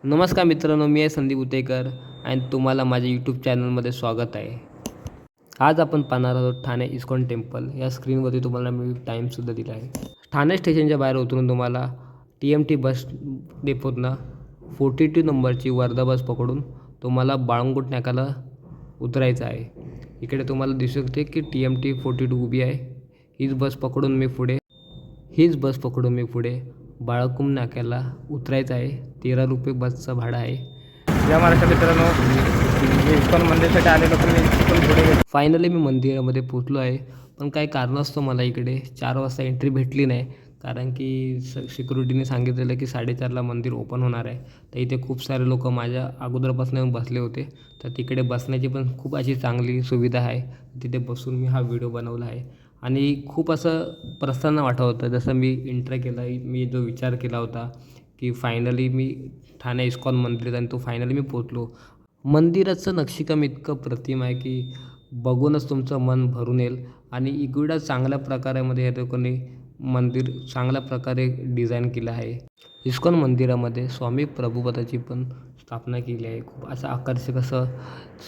नमस्कार मित्रांनो, मी आहे संदीप उतेकर आणि तुम्हाला माझ्या यूट्यूब चॅनलमध्ये स्वागत आहे. आज आपण पाहणार आहोत ठाणे इस्कॉन टेम्पल. या स्क्रीनवरती तुम्हाला मी टाईमसुद्धा दिला आहे. ठाणे स्टेशनच्या बाहेर उतरून तुम्हाला TMT बस डेपोतनं 42 नंबरची वर्धा बस पकडून तुम्हाला बाळंगूट नाक्याला उतरायचं आहे. इकडे तुम्हाला दिसू शकते की TMT 42 उभी आहे. हीच बस पकडून मी पुढे बाळकुम नाक्याला उतरायचं आहे. 13 रुपये बसचं भाडं आहे. या महाराष्ट्र मित्रांनो, मी इस्कॉन मंदिरसाठी आलेलो पण मी इस्कॉन पुढे गेलो. फायनली मी मंदिरामध्ये पोचलो आहे. पण काही कारणास्तव मला इकडे 4 वाजता एंट्री भेटली नाही. कारण की सिक्युरिटीने सांगितलेलं की 4:30ला मंदिर ओपन होणार आहे. तर इथे खूप सारे लोक माझ्या अगोदरपासून येऊन बसले होते. तर तिकडे बसण्याची पण खूप अशी चांगली सुविधा आहे. तिथे बसून मी हा व्हिडिओ बनवला आहे. आणि खूप असं प्रसन्न वाटत होतं. जसं मी एंट्री केला, मी जो विचार केला होता की फायनली मी ठाणे इस्कॉन मंदिरात आणि तो फायनली मी पोचलो. मंदिराचं नक्षीकाम इतकं प्रतिम आहे की बघूनच तुमचं मन भरून येईल. आणि एवढ्या चांगल्या प्रकारामध्ये या लोकांनी मंदिर चांगल्या प्रकारे डिझाईन केलं आहे. इस्कॉन मंदिरामध्ये स्वामी प्रभुपदाची पण स्थापना केली आहे. खूप असं आकर्षक असं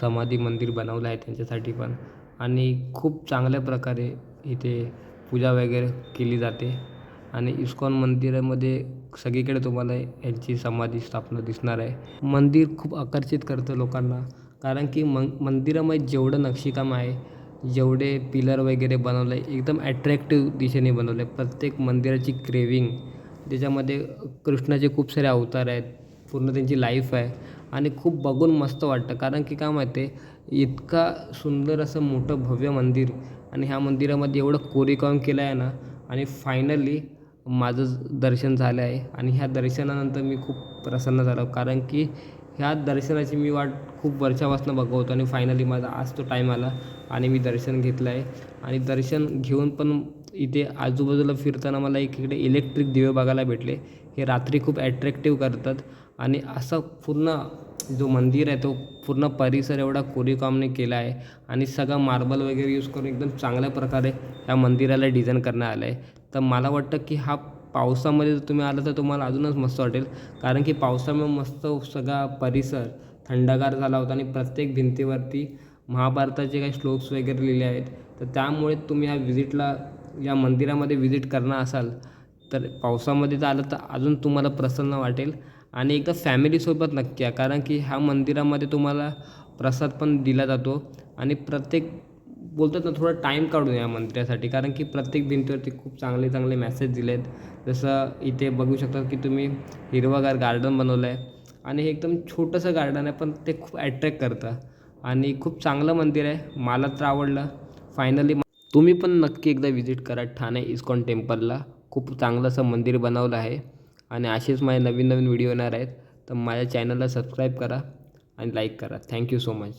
समाधी मंदिर बनवलं आहे त्यांच्यासाठी पण. आणि खूप चांगल्या प्रकारे इथे पूजा वगैरे केली जाते. आणि इस्कॉन मंदिरामध्ये सगळीकडे तुम्हाला यांची समाधी स्थापना दिसणार आहे. मंदिर खूप आकर्षित करतं लोकांना. कारण की मंदिरामध्ये जेवढं नक्षीकाम आहे, जेवढे पिलर वगैरे बनवलं आहे, एकदम ॲट्रॅक्टिव्ह दिशेने बनवलं आहे. प्रत्येक मंदिराची क्रेविंग त्याच्यामध्ये कृष्णाचे खूप सारे अवतार आहेत. पूर्ण त्यांची लाईफ आहे. आणि खूप बघून मस्त वाटतं. कारण की काय माहिती आहे, इतका सुंदर असं मोठं भव्य मंदिर आणि ह्या मंदिरामध्ये एवढं कोरीवकाम केलं आहे ना. आणि फायनली माझं दर्शन झालं आहे. आणि ह्या दर्शनानंतर मी खूप प्रसन्न झालो. कारण की ह्या दर्शनाची मी वाट खूप वर्षापासून बघत आणि फायनली माझा आज तो टाईम आला आणि मी दर्शन घेतलं आहे. आणि दर्शन घेऊन पण इथे आजूबाजूला फिरताना मला इकडे इलेक्ट्रिक दिवे बघायला भेटले. हे रात्री खूप ॲट्रॅक्टिव्ह करतात. आणि असं पूर्ण जो मंदिर आहे तो पूर्ण परिसर एवढा कोरीवकामाने केला आहे. आणि सगळं मार्बल वगैरे यूज करून एकदम चांगल्या प्रकारे ह्या मंदिराला डिझाईन करण्यात आलं आहे. तर मला वाटतं की हा पावसामध्ये जर तुम्ही आला तर तुम्हाला अजूनच मस्त वाटेल. कारण की पावसामुळे मस्त सगळा परिसर थंडगार झाला होता. आणि प्रत्येक भिंतीवरती महाभारताचे काही श्लोक्स वगैरे लिहिले आहेत. तर त्यामुळे तुम्ही या मंदिरामध्ये व्हिजिट करणार असाल तर पावसामध्ये जर आलं तर अजून तुम्हाला प्रसन्न वाटेल. आणि एकदा फॅमिलीसोबत नक्की या. कारण की ह्या मंदिरामध्ये तुम्हाला प्रसाद पण दिला जातो. आणि प्रत्येक बोलतात ना, थोडा टाईम काढून या मंदिरासाठी. कारण की प्रत्येक भिंतीवरती खूप चांगले चांगले मेसेज दिले आहेत. जसं इथे बघू शकता की तुम्ही हिरवागार गार्डन बनवलं आहे. आणि हे एकदम छोटंसं गार्डन आहे पण ते खूप ॲट्रॅक्ट करतं. आणि खूप चांगलं मंदिर आहे. मला तर आवडलं. फायनली तुम्ही पण नक्की एकदा व्हिजिट करा ठाणे इस्कॉन टेम्पलला. खूप चांगलं असं मंदिर बनवलं आहे. आणि असेच माझे नवीन नवीन व्हिडिओ येणार आहेत. तर माझ्या चॅनलला सबस्क्राईब करा आणि लाईक करा. Thank you so much.